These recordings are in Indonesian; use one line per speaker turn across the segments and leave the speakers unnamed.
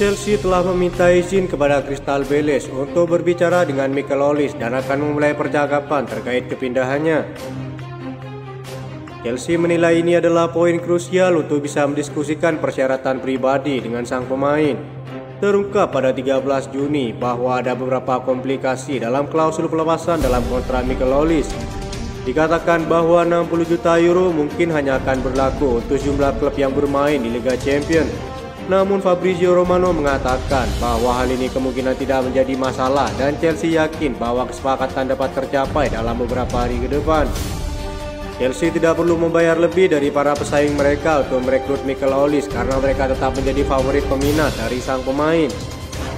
Chelsea telah meminta izin kepada Crystal Palace untuk berbicara dengan Michael Olise dan akan memulai percakapan terkait kepindahannya. Chelsea menilai ini adalah poin krusial untuk bisa mendiskusikan persyaratan pribadi dengan sang pemain. Terungkap pada 13 Juni bahwa ada beberapa komplikasi dalam klausul pelepasan dalam kontrak Michael Olise. Dikatakan bahwa 60 juta euro mungkin hanya akan berlaku untuk jumlah klub yang bermain di Liga Champions. Namun Fabrizio Romano mengatakan bahwa hal ini kemungkinan tidak menjadi masalah dan Chelsea yakin bahwa kesepakatan dapat tercapai dalam beberapa hari ke depan. Chelsea tidak perlu membayar lebih dari para pesaing mereka untuk merekrut Michael Olise karena mereka tetap menjadi favorit peminat dari sang pemain.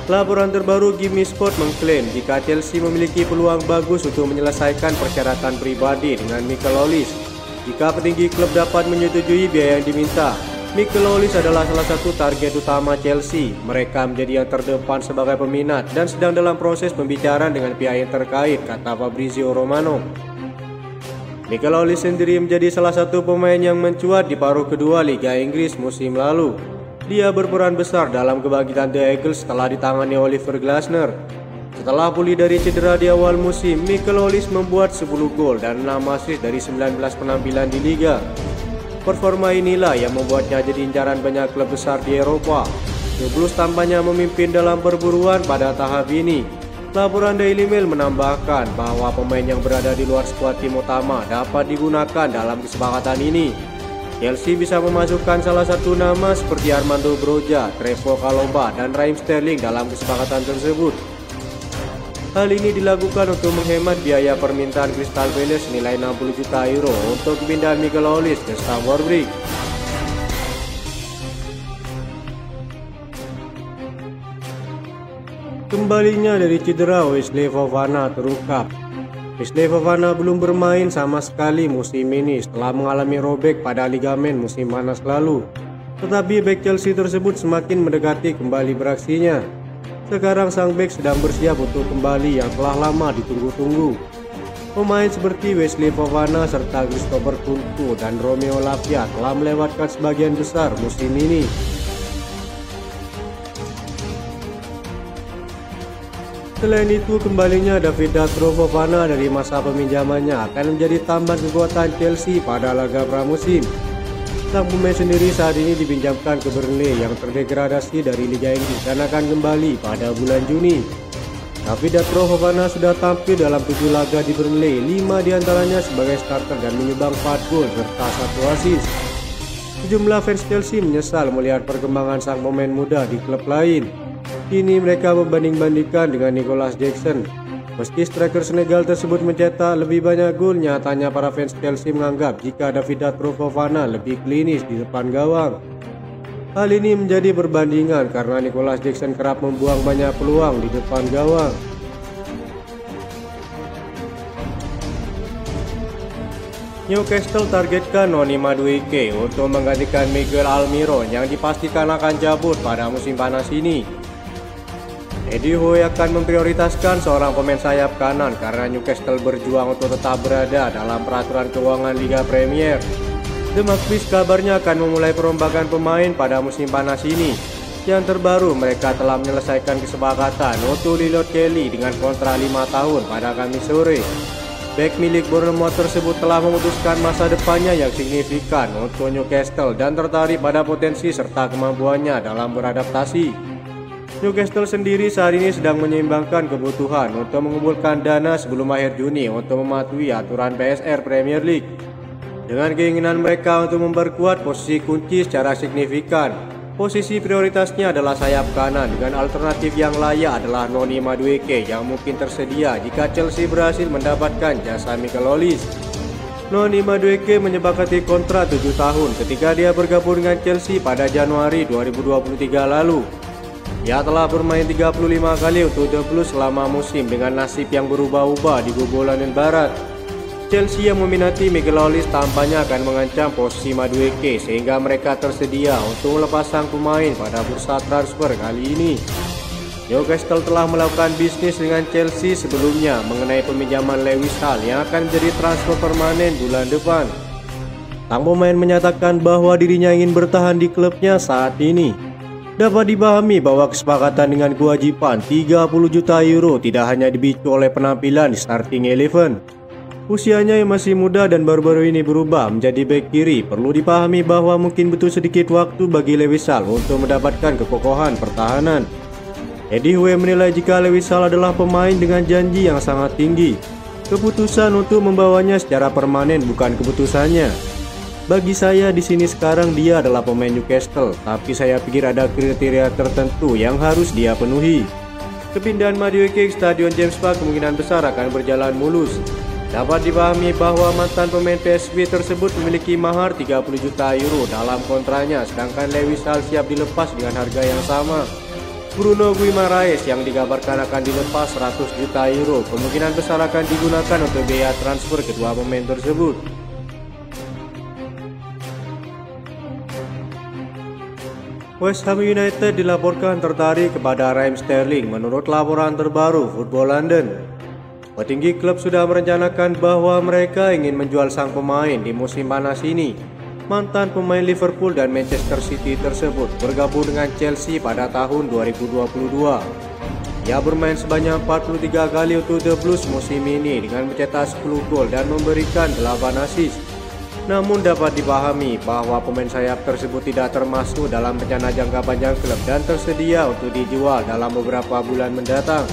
Laporan terbaru Gimme Sport mengklaim jika Chelsea memiliki peluang bagus untuk menyelesaikan persyaratan pribadi dengan Michael Olise. Jika petinggi klub dapat menyetujui biaya yang diminta, Michael Olise adalah salah satu target utama Chelsea. Mereka menjadi yang terdepan sebagai peminat dan sedang dalam proses pembicaraan dengan pihak yang terkait, kata Fabrizio Romano. Michael Olise sendiri menjadi salah satu pemain yang mencuat di paruh kedua Liga Inggris musim lalu. Dia berperan besar dalam kebangkitan The Eagles setelah ditangani Oliver Glasner. Setelah pulih dari cedera di awal musim, Michael Olise membuat 10 gol dan 6 assist dari 19 penampilan di Liga. Performa inilah yang membuatnya jadi incaran banyak klub besar di Eropa. The Blues tampaknya memimpin dalam perburuan pada tahap ini. Laporan Daily Mail menambahkan bahwa pemain yang berada di luar skuad tim utama dapat digunakan dalam kesepakatan ini. Chelsea bisa memasukkan salah satu nama seperti Armando Broja, Trevoh Chalobah, dan Raheem Sterling dalam kesepakatan tersebut. Hal ini dilakukan untuk menghemat biaya permintaan Crystal Palace senilai 60 juta euro untuk kepindahan Michael Olise ke Stamford Bridge. Kembalinya dari cedera Wesley Fofana terungkap. Wesley Fofana belum bermain sama sekali musim ini setelah mengalami robek pada ligamen musim panas lalu. Tetapi bek Chelsea tersebut semakin mendekati kembali beraksinya. Sekarang sang bek sedang bersiap untuk kembali yang telah lama ditunggu-tunggu. Pemain seperti Wesley Fofana serta Christopher Kunku dan Romeo Lavia telah melewatkan sebagian besar musim ini. Selain itu, kembalinya David Datro Fofana dari masa peminjamannya akan menjadi tambahan kekuatan Chelsea pada laga pramusim. Sang pemain sendiri saat ini dipinjamkan ke Burnley yang terdegradasi dari Liga Inggris dan akan kembali pada bulan Juni. David Datro Fofana sudah tampil dalam 7 laga di Burnley, 5 diantaranya sebagai starter dan menyumbang 4 gol serta 1 assist. Sejumlah fans Chelsea menyesal melihat perkembangan sang pemain muda di klub lain. Kini mereka membanding-bandingkan dengan Nicolas Jackson. Meski striker Senegal tersebut mencetak lebih banyak gol, nyatanya para fans Chelsea menganggap jika David Datro Fofana lebih klinis di depan gawang. Hal ini menjadi perbandingan karena Nicolas Jackson kerap membuang banyak peluang di depan gawang. Newcastle targetkan Noni Madueke untuk menggantikan Miguel Almiron yang dipastikan akan cabut pada musim panas ini. Eddie Howe akan memprioritaskan seorang pemain sayap kanan karena Newcastle berjuang untuk tetap berada dalam peraturan keuangan Liga Premier. The Magpies kabarnya akan memulai perombakan pemain pada musim panas ini. Yang terbaru, mereka telah menyelesaikan kesepakatan untuk Lillard Kelly dengan kontrak 5 tahun pada Kamis sore. Bek milik Bournemouth tersebut telah memutuskan masa depannya yang signifikan untuk Newcastle dan tertarik pada potensi serta kemampuannya dalam beradaptasi. Newcastle sendiri saat ini sedang menyeimbangkan kebutuhan untuk mengumpulkan dana sebelum akhir Juni untuk mematuhi aturan PSR Premier League. Dengan keinginan mereka untuk memperkuat posisi kunci secara signifikan, posisi prioritasnya adalah sayap kanan dengan alternatif yang layak adalah Noni Madueke yang mungkin tersedia jika Chelsea berhasil mendapatkan jasa Michael Olise. Noni Madueke menyepakati kontrak 7 tahun ketika dia bergabung dengan Chelsea pada Januari 2023 lalu. Ia telah bermain 35 kali untuk The Blues selama musim dengan nasib yang berubah-ubah di Gubu London Barat. Chelsea yang meminati Michael Olise tampaknya akan mengancam posisi Madueke sehingga mereka tersedia untuk melepas sang pemain pada bursa transfer kali ini. Newcastle telah melakukan bisnis dengan Chelsea sebelumnya mengenai peminjaman Lewis Hall yang akan menjadi transfer permanen bulan depan. Sang pemain menyatakan bahwa dirinya ingin bertahan di klubnya saat ini. Dapat dipahami bahwa kesepakatan dengan kewajiban 30 juta euro tidak hanya dipicu oleh penampilan di starting 11. Usianya yang masih muda dan baru-baru ini berubah menjadi bek kiri, perlu dipahami bahwa mungkin butuh sedikit waktu bagi Lewis Hall untuk mendapatkan kekokohan pertahanan. Eddie Howe menilai jika Lewis Hall adalah pemain dengan janji yang sangat tinggi. Keputusan untuk membawanya secara permanen bukan keputusannya. Bagi saya di sini sekarang dia adalah pemain Newcastle, tapi saya pikir ada kriteria tertentu yang harus dia penuhi. Kepindahan Madueke ke Stadion James Park kemungkinan besar akan berjalan mulus. Dapat dipahami bahwa mantan pemain PSV tersebut memiliki mahar 30 juta euro dalam kontraknya, sedangkan Lewis Hall siap dilepas dengan harga yang sama. Bruno Guimaraes yang dikabarkan akan dilepas 100 juta euro kemungkinan besar akan digunakan untuk biaya transfer kedua pemain tersebut. West Ham United dilaporkan tertarik kepada Raheem Sterling menurut laporan terbaru Football London. Petinggi klub sudah merencanakan bahwa mereka ingin menjual sang pemain di musim panas ini. Mantan pemain Liverpool dan Manchester City tersebut bergabung dengan Chelsea pada tahun 2022. Ia bermain sebanyak 43 kali untuk The Blues musim ini dengan mencetak 10 gol dan memberikan 8 assist. Namun dapat dipahami bahwa pemain sayap tersebut tidak termasuk dalam rencana jangka panjang klub dan tersedia untuk dijual dalam beberapa bulan mendatang.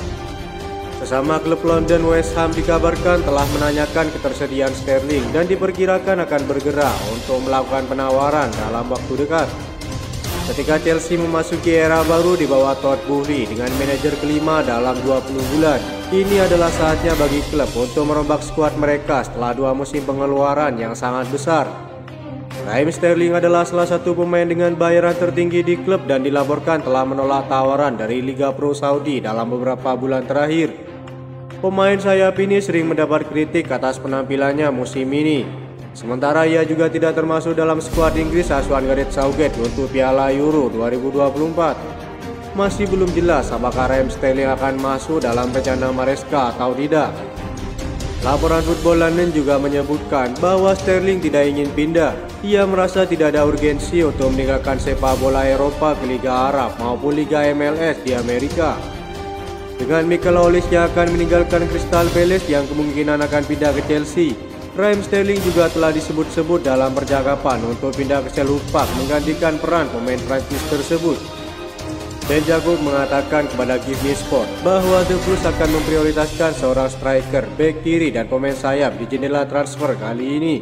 Sesama klub London, West Ham dikabarkan telah menanyakan ketersediaan Sterling dan diperkirakan akan bergerak untuk melakukan penawaran dalam waktu dekat. Ketika Chelsea memasuki era baru di bawah Todd Boehly dengan manajer kelima dalam 20 bulan, ini adalah saatnya bagi klub untuk merombak skuad mereka setelah 2 musim pengeluaran yang sangat besar. Raheem Sterling adalah salah satu pemain dengan bayaran tertinggi di klub dan dilaporkan telah menolak tawaran dari Liga Pro Saudi dalam beberapa bulan terakhir. Pemain sayap ini sering mendapat kritik atas penampilannya musim ini. Sementara ia juga tidak termasuk dalam skuad Inggris asuhan Gareth Southgate untuk Piala Euro 2024. Masih belum jelas apakah Raheem Sterling akan masuk dalam rencana Maresca atau tidak. Laporan Football London juga menyebutkan bahwa Sterling tidak ingin pindah. Ia merasa tidak ada urgensi untuk meninggalkan sepak bola Eropa ke Liga Arab maupun Liga MLS di Amerika. Dengan Mikel Olise yang akan meninggalkan Crystal Palace yang kemungkinan akan pindah ke Chelsea, Raheem Sterling juga telah disebut-sebut dalam percakapan untuk pindah ke Selhurst Park menggantikan peran pemain Prancis tersebut. Ben Jacob mengatakan kepada Give Me Sport bahwa The Blues akan memprioritaskan seorang striker, bek kiri dan pemain sayap di jendela transfer kali ini.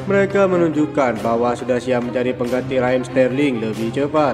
Mereka menunjukkan bahwa sudah siap menjadi pengganti Raheem Sterling lebih cepat.